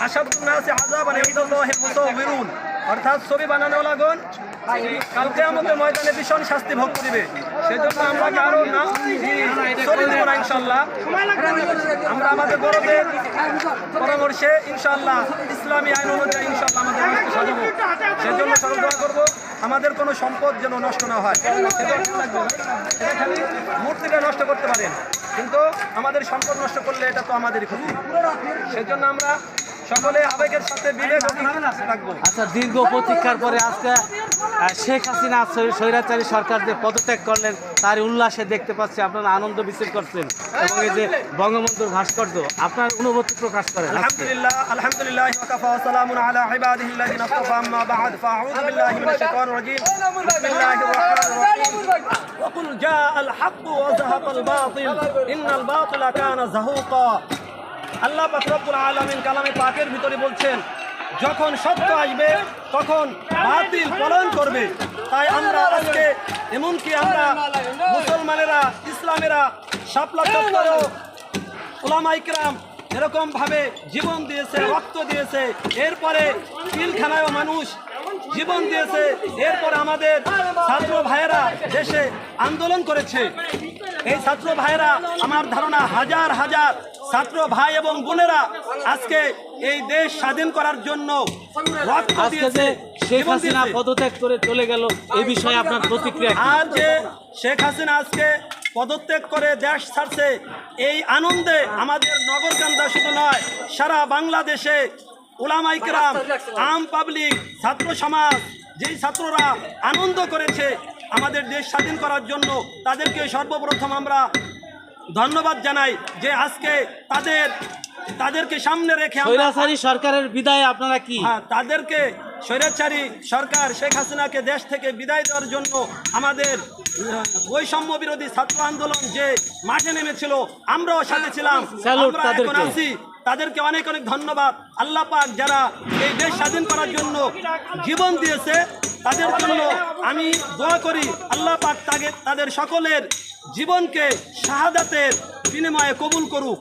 আশাদুন নাসি আযাবান ইনদাল্লাহিল মুসাউবিরুন, অর্থাৎ ছবি বানানোওয়ালাগণ কাল কিয়ামতের ময়দানে ভীষণ শাস্তি ভোগ করিবে। সেজন্য আমরা কারো না ছবি দেব না ইনশাআল্লাহ। আমরা আমাদের বড়দের পরামর্শে ইনশাআল্লাহ ইসলামী আইন অনুযায়ী ইনশাআল্লাহ আমাদের মূর্তি সাজাবো। সেজন্য সবাই দোয়া করবো আমাদের কোনো সম্পদ যেন নষ্ট না হয়। এটা খালি মূর্তিটা নষ্ট করতে পারেন, কিন্তু আমাদের সম্পদ নষ্ট করলে এটা তো আমাদেরই ক্ষতি। সেজন্য আমরা সকলে আবেগের সাথে বিবেক রাখবো। আচ্ছা, দীর্ঘ প্রতীক্ষার পরে আজকে শেখ হাসিনা স্বৈরাচারী সরকার যে পদত্যাগ করলেন তার উল্লাসে দেখতে পাচ্ছি আপনারা আনন্দ মিছিল করছেন এবং এই যে বঙ্গবন্ধুর ভাস্কর্য আপনার অনুভূতি প্রকাশ করেন। আলহামদুলিল্লাহ, আলহামদুলিল্লাহ ওয়া কাফা ওয়া সালামুন আলা ইবাদিহিল্লাযিনা ইসতাফা, আম্মা বা'দ, ফাআউযু বিল্লাহি মিনাশ শাইতানির রাজীম। বিসমিল্লাহির রাহমানির রাহিম। ওয়া কুল জাআল হাক্কু ওয়া যাহাকাল বাতিল, ইন্নাল বাতিলা কানা যাহুকা। আল্লাহ পাক রব্বুল আলামিন কালামে পাকের ভিতরে বলছেন, যখন সত্য আসবে তখন বাতিল পলায়ন করবে। তাই আমরা আজকে এমনকি আমরা মুসলমানেরা, ইসলামেরা শাপলা চত্বরেও উলামা ইকরাম এরকমভাবে জীবন দিয়েছে, রক্ত দিয়েছে। এরপরে পিলখানায়ও মানুষ জীবন দিয়েছে। এরপরে আমাদের ছাত্র ভাইয়েরা দেশে আন্দোলন করেছে। এই ছাত্র ভাইয়েরা, আমার ধারণা হাজার হাজার ছাত্র ভাই এবং বোনেরা আজকে এই দেশ স্বাধীন করার জন্য রক্ত দিয়েছে। শেখ হাসিনা পদত্যাগ করে চলে গেল, এই বিষয়ে আপনার প্রতিক্রিয়া? আর যে শেখ হাসিনা আজকে পদত্যাগ করে দেশ ছাড়ছে, এই আনন্দে আমাদের নগরকান্দা শুধু নয়, সারা বাংলাদেশে উলামা ইকরাম, আম পাবলিক, ছাত্র সমাজ, যেই ছাত্ররা আনন্দ করেছে আমাদের দেশ স্বাধীন করার জন্য, তাদেরকে সর্বপ্রথম আমরা ধন্যবাদ জানাই যে আজকে তাদেরকে সামনে রেখে স্বৈরাচারী সরকারের বিদায় আপনারা কি? তাদেরকে স্বৈরাচারী সরকার শেখ হাসিনাকে দেশ থেকে বিদায় দেওয়ার জন্য আমাদের বৈষম্য বিরোধী ছাত্র আন্দোলন যে মাঠে নেমেছিল, আমরাও সাথে ছিলাম, আমরা এখন আছি। তাদেরকে অনেক অনেক ধন্যবাদ। আল্লাহ পাক যারা এই দেশ স্বাধীন করার জন্য জীবন দিয়েছে, তাদের জন্য আমি দোয়া করি আল্লাহ পাক তাদের সকলের জীবনকে শাহাদাতের বিনিময়ে কবুল করুক।